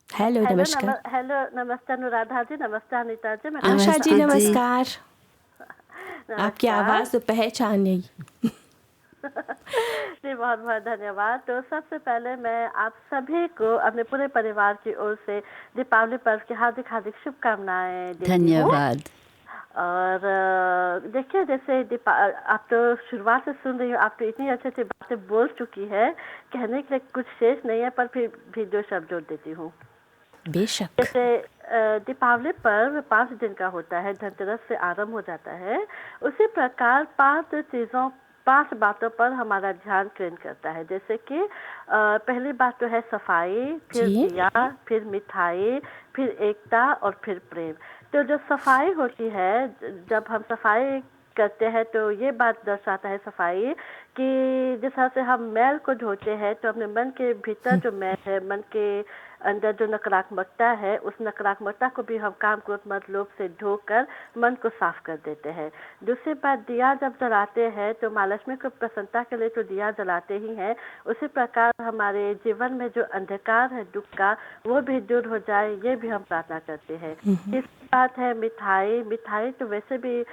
हेलो, नमस्कार। हेलो, नमस्ते अनुराधा जी, नमस्ते अनीता जी। मैं आशा जी, नमस्ते जी। नमस्कार। आपकी नमस्कार। आवाज़ तो पहचान नहीं। जी, बहुत बहुत धन्यवाद। तो सबसे पहले मैं आप सभी को अपने पूरे परिवार की ओर से दीपावली पर्व की हार्दिक हार्दिक शुभकामनाएं देती हूँ। धन्यवाद। और देखिए, जैसे आप तो शुरुआत से सुन रही हो, आप तो इतनी अच्छी अच्छी बातें बोल चुकी है, कहने के लिए कुछ शेष नहीं है, पर फिर भी 2 शब्द जोड़ देती हूँ। बेशक। जैसे दीपावली पर्व 5 दिन का होता है, धनतेरस से आरंभ हो जाता है। उसी प्रकार 5 बातों पर हमारा ध्यान केंद्रित करता है। जैसे कि पहली बात तो है सफाई, फिर जी। दिया, फिर मिठाई, फिर एकता और फिर प्रेम। तो जो सफाई होती है, जब हम सफाई करते हैं तो ये बात दर्शाता है सफाई कि जिस तरह से हम मैल को धोते हैं, तो अपने मन के भीतर जो मैल है, मन के अंदर जो नकारात्मकता है, उस नकारात्मकता को भी हम काम क्रोध मद लोभ से धोकर मन को साफ कर देते हैं। दूसरी बात, दिया जब जलाते हैं तो माँ लक्ष्मी को प्रसन्नता के लिए तो दिया जलाते ही हैं। उसी प्रकार हमारे जीवन में जो अंधकार है दुख का, वो भी दूर हो जाए, ये भी हम प्रार्थना करते हैं। तीसरी बात है मिठाई। मिठाई तो वैसे भी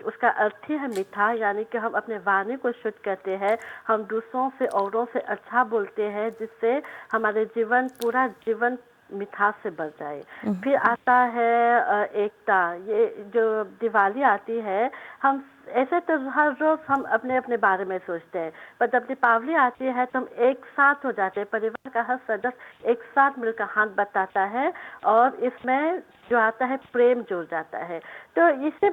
उसका अर्थ ही है मीठा, यानी कि हम अपने वाणी को शुद्ध करते हैं, हम दूसरों से औरों से अच्छा बोलते हैं, जिससे हमारे पूरा जीवन मिठास से भर जाए। फिर आता है एकता। ये जो दिवाली आती है, हम ऐसे तो हर रोज हम अपने अपने बारे में सोचते हैं, पर जब दीपावली आती है तो हम एक साथ हो जाते हैं, परिवार का हर सदस्य एक साथ मिलकर हाथ बटाता है, और इसमें जो आता है प्रेम जुड़ जाता है। तो इससे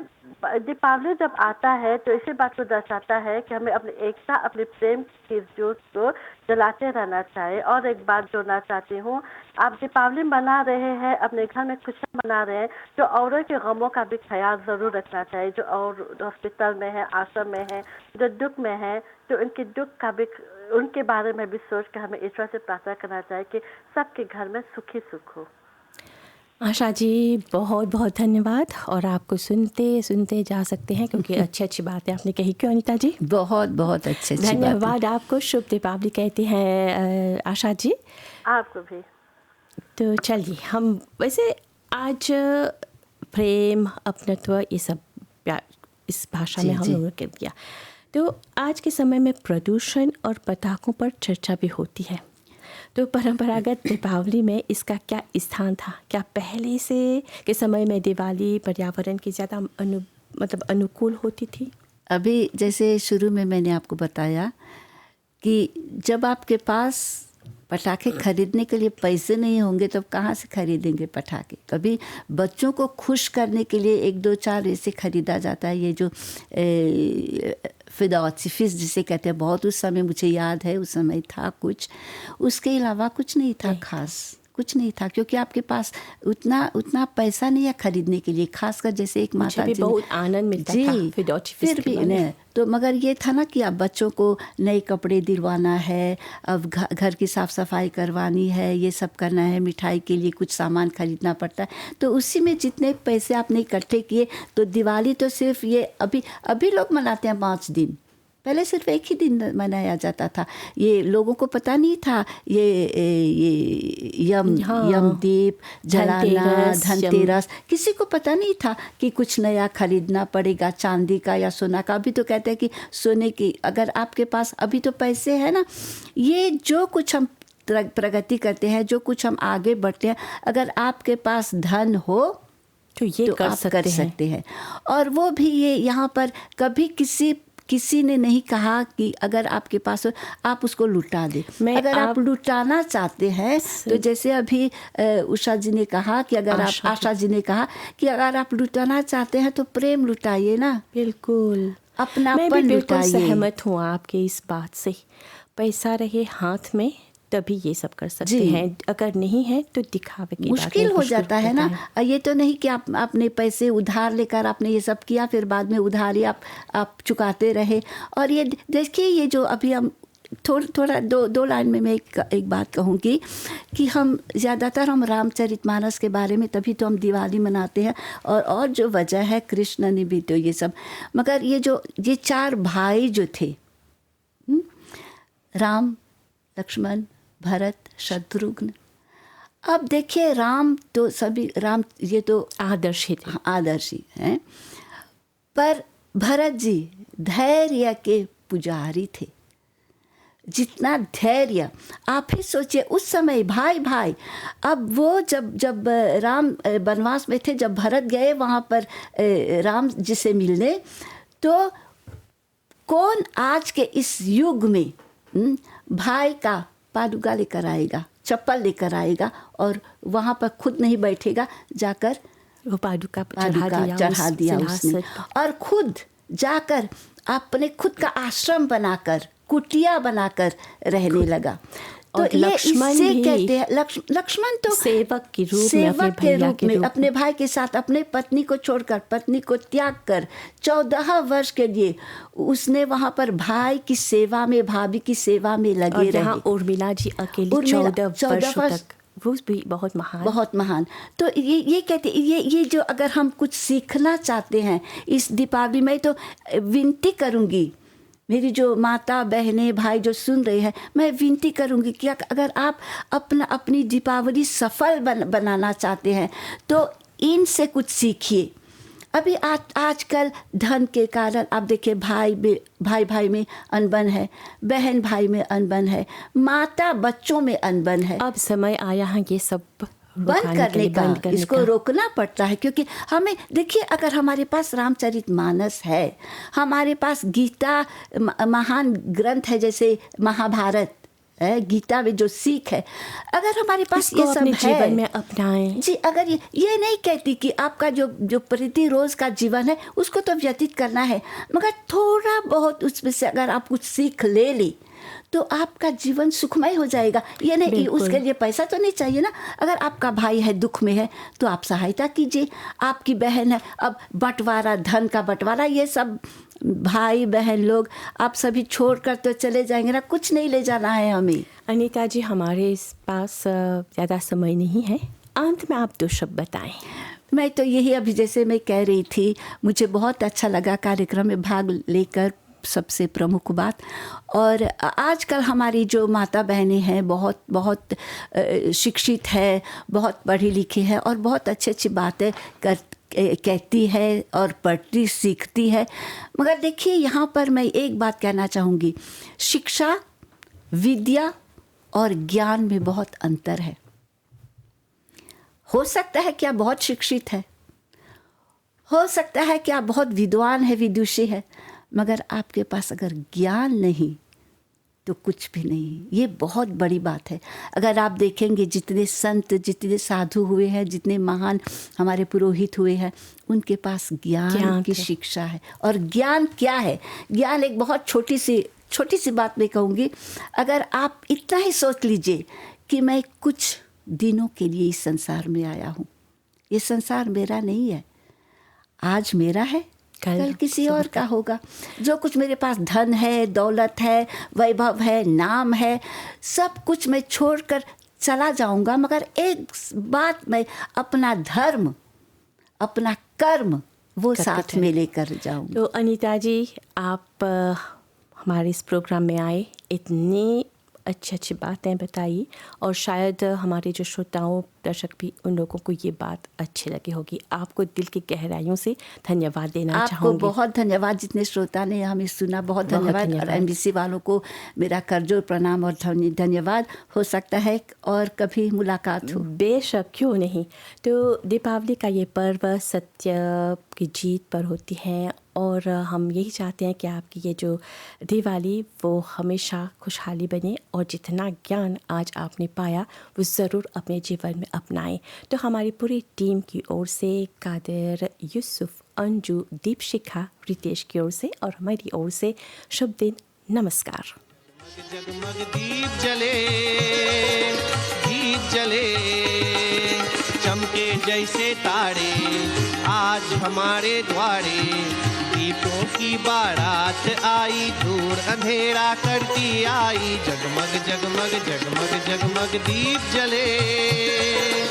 दीपावली जब आता है तो इसी बात को दर्शाता है कि हमें अपनी एकता, अपने प्रेम की ज्योत को जलाते रहना चाहिए। और एक बात जोड़ना चाहती हूँ, आप दीपावली मना रहे हैं, अपने घर में खुशियाँ मना रहे हैं, तो औरों के गमों का भी ख्याल जरूर रखना चाहिए। जो और हॉस्पिटल में है, आश्रम में है, जो दुख में है, तो उनके दुख का भी, उनके बारे में भी सोच कर हमें ईश्वर से प्रार्थना करना चाहिए कि सबके घर में सुखी सुख हो। आशा जी, बहुत बहुत धन्यवाद। और आपको सुनते सुनते जा सकते हैं, क्योंकि अच्छी अच्छी बातें आपने कही। क्यों अनीता जी? बहुत बहुत अच्छे धन्यवाद आपको। शुभ दीपावली कहते हैं आशा जी। आपको भी। तो चलिए, हम वैसे आज प्रेम, अपनत्व, ये सब इस भाषा में हम लोगों ने कर दिया। तो आज के समय में प्रदूषण और पटाखों पर चर्चा भी होती है। तो परंपरागत दीपावली में इसका क्या स्थान था? क्या पहले से के समय में दिवाली पर्यावरण की ज़्यादा अनुकूल होती थी? अभी जैसे शुरू में मैंने आपको बताया कि जब आपके पास पटाखे खरीदने के लिए पैसे नहीं होंगे तो कहाँ से खरीदेंगे पटाखे? कभी बच्चों को खुश करने के लिए 1 2 4 ऐसे खरीदा जाता है। ये जो फिदाचिफिस जिसे कहते हैं, बहुत उस समय मुझे याद है, उस समय था कुछ, उसके अलावा कुछ नहीं था, खास कुछ नहीं था, क्योंकि आपके पास उतना पैसा नहीं है खरीदने के लिए। खासकर जैसे एक माता जी, बहुत आनंद मिलता था फिदाचिफिस फिर भी नहीं तो, मगर ये था ना कि अब बच्चों को नए कपड़े दिलवाना है, अब घर की साफ़ सफाई करवानी है, ये सब करना है, मिठाई के लिए कुछ सामान खरीदना पड़ता है। तो उसी में जितने पैसे आपने इकट्ठे किए, तो दिवाली तो सिर्फ ये अभी लोग मनाते हैं 5 दिन, पहले सिर्फ 1 ही दिन मनाया जाता था। ये लोगों को पता नहीं था ये यमदीप जलाना, धनतेरस, किसी को पता नहीं था कि कुछ नया खरीदना पड़ेगा, चांदी का या सोना का। अभी तो कहते हैं कि सोने की, अगर आपके पास अभी तो पैसे है ना, ये जो कुछ हम प्रगति करते हैं, जो कुछ हम आगे बढ़ते हैं, अगर आपके पास धन हो तो ये तो आप कर सकते हैं। और वो भी ये यहाँ पर कभी किसी ने नहीं कहा कि अगर आपके पास हो आप उसको लुटा दें। अगर आप लुटाना चाहते हैं तो जैसे अभी उषा जी ने कहा कि अगर आप, आशा जी ने कहा कि अगर आप लुटाना चाहते हैं तो प्रेम लुटाइए ना। बिल्कुल, अपनापन लुटाइए। सहमत हूँ आपके इस बात से। पैसा रहे हाथ में तभी ये सब कर सकते हैं, अगर नहीं है तो दिखावे की मुश्किल हो जाता है ना। ये तो नहीं कि आपने पैसे उधार लेकर आपने ये सब किया, फिर बाद में उधारी आप चुकाते रहे। और ये देखिए, ये जो अभी हम थोड़ा दो लाइन में मैं एक बात कहूँगी कि हम ज़्यादातर हम रामचरितमानस के बारे में, तभी तो हम दिवाली मनाते हैं, और जो वजह है कृष्ण ने भी तो ये सब, मगर ये 4 भाई जो थे, राम, लक्ष्मण, भरत, शत्रुघ्न। अब देखिए राम तो ये तो आदर्शी थे, आदर्शी हैं, पर भरत जी धैर्य के पुजारी थे। जितना धैर्य, आप ही सोचिए उस समय भाई, अब वो जब राम वनवास में थे, जब भरत गए वहाँ पर राम जी से मिलने, तो कौन आज के इस युग में भाई का पादुका लेकर आएगा, चप्पल लेकर आएगा और वहाँ पर खुद नहीं बैठेगा, जाकर वो पादुका चढ़ा दिया उसने, और खुद जाकर अपने खुद का आश्रम बनाकर, कुटिया बनाकर रहने लगा। तो और ये लक्ष्मण इससे भी कहते हैं, लक्ष्मण तो सेवक के रूप में अपने भाई के साथ, अपने पत्नी को छोड़कर, पत्नी को त्याग कर 14 वर्ष के लिए उसने वहाँ पर भाई की सेवा में, भाभी की सेवा में लगे रहे। उर्मिला जी अकेली 14 वर्ष तक, वो भी बहुत महान। तो ये कहते, ये जो अगर हम कुछ सीखना चाहते हैं इस दीपावली में, तो विनती करूँगी, मेरी जो माता बहनें भाई जो सुन रहे हैं, मैं विनती करूँगी कि अगर आप अपनी दीपावली सफल बनाना चाहते हैं तो इनसे कुछ सीखिए। अभी आजकल धन के कारण आप देखिए भाई में अनबन है, बहन भाई में अनबन है, माता बच्चों में अनबन है। अब समय आया है ये सब बंद करने का, इसको रोकना पड़ता है, क्योंकि हमें देखिए, अगर हमारे पास रामचरितमानस है, हमारे पास गीता महान ग्रंथ है, जैसे महाभारत है, गीता में जो सीख है, अगर हमारे पास ये सब है, जीवन में अपनाएं जी। अगर ये नहीं कहती कि आपका जो प्रति रोज का जीवन है उसको तो व्यतीत करना है, मगर थोड़ा बहुत उसमें से अगर आप कुछ सीख ले ली तो आपका जीवन सुखमय हो जाएगा। ये नहीं, उसके लिए पैसा तो नहीं चाहिए ना। अगर आपका भाई है, दुख में है, तो आप सहायता कीजिए। आपकी बहन है, अब बंटवारा, धन का बंटवारा, ये सब भाई बहन लोग आप सभी छोड़कर तो चले जाएंगे ना, कुछ नहीं ले जाना है हमें। अनीता जी, हमारे पास ज़्यादा समय नहीं है, अंत में आप 2 शब्द बताएं। मैं तो यही, अभी जैसे मैं कह रही थी, मुझे बहुत अच्छा लगा कार्यक्रम में भाग लेकर, सबसे प्रमुख बात। और आजकल हमारी जो माता बहनें हैं बहुत शिक्षित है, बहुत पढ़ी लिखी है और बहुत अच्छी बातें कहती है और पढ़ती सीखती है। मगर देखिए, यहाँ पर मैं एक बात कहना चाहूँगी, शिक्षा, विद्या और ज्ञान में बहुत अंतर है। हो सकता है कि आप बहुत शिक्षित है, हो सकता है कि आप बहुत विद्वान है, विदुषी है, मगर आपके पास अगर ज्ञान नहीं तो कुछ भी नहीं। ये बहुत बड़ी बात है। अगर आप देखेंगे जितने संत, जितने साधु हुए हैं, जितने महान हमारे पुरोहित हुए हैं, उनके पास ज्ञान की शिक्षा है। और ज्ञान क्या है? ज्ञान एक बहुत छोटी सी बात मैं कहूँगी। अगर आप इतना ही सोच लीजिए कि मैं कुछ दिनों के लिए इस संसार में आया हूँ, ये संसार मेरा नहीं है, आज मेरा है, कल किसी और का होगा। जो कुछ मेरे पास धन है, दौलत है, वैभव है, नाम है, सब कुछ मैं छोड़कर चला जाऊंगा, मगर एक बात, मैं अपना धर्म, अपना कर्म वो साथ में लेकर जाऊंगा। तो अनीता जी, आप हमारे इस प्रोग्राम में आए, इतनी अच्छी बातें बताई, और शायद हमारे जो श्रोताओं दर्शक भी, उन लोगों को ये बात अच्छी लगी होगी। आपको दिल की गहराइयों से धन्यवाद देना चाहूँगी। आपको बहुत धन्यवाद, जितने श्रोता ने हमें सुना, बहुत धन्यवाद। और एमबीसी वालों को मेरा करजोर प्रणाम और धन्यवाद। हो सकता है और कभी मुलाकात हो। बेशक, क्यों नहीं। तो दीपावली का ये पर्व सत्य की जीत पर होती है, और हम यही चाहते हैं कि आपकी ये जो दिवाली वो हमेशा खुशहाली बने, और जितना ज्ञान आज आपने पाया वो ज़रूर अपने जीवन में अपनाएं। तो हमारी पूरी टीम की ओर से, कादिर, यूसुफ, अंजू, दीपशिखा, रितेश की ओर से और हमारी ओर से शुभ दिन, नमस्कार। जगमग दीप जले, चमके जैसे तारे आज हमारे द्वारे। दीपों की बारात आई, दूर अंधेरा करती आई, जगमग जगमग जगमग जगमग दीप जले।